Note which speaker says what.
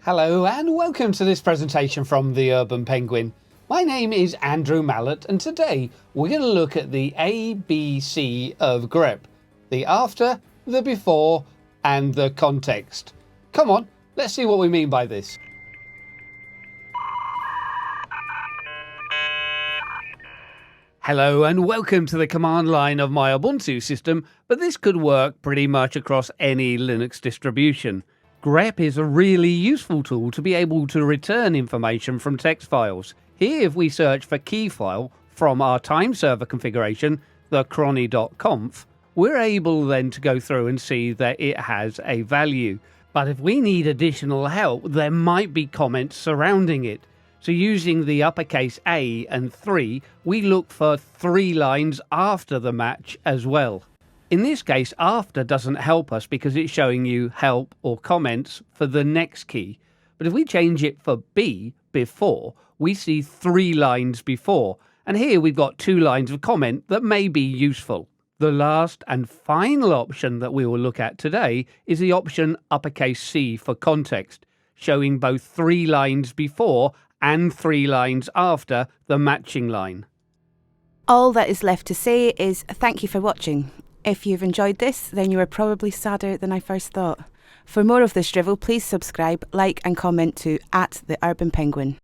Speaker 1: Hello and welcome to this presentation from the Urban Penguin. My name is Andrew Mallett and today we're going to look at the ABC of grep. The after, the before and the context. Come on, let's see what we mean by this. Hello and welcome to the command line of my Ubuntu system, but this could work pretty much across any Linux distribution. grep is a really useful tool to be able to return information from text files. Here, if we search for key file from our time server configuration, the chrony.conf, we're able then to go through and see that it has a value. But if we need additional help, there might be comments surrounding it. So using the uppercase A and 3, we look for 3 lines after the match as well. In this case, after doesn't help us because it's showing you help or comments for the next key. But if we change it for B, before, we see 3 lines before. And here we've got 2 lines of comment that may be useful. The last and final option that we will look at today is the option uppercase C for context, showing both 3 lines before and 3 lines after the matching line.
Speaker 2: All that is left to say is thank you for watching. If you've enjoyed this, then you are probably sadder than I first thought. For more of this drivel, please subscribe, like and comment to @TheUrbanPenguin.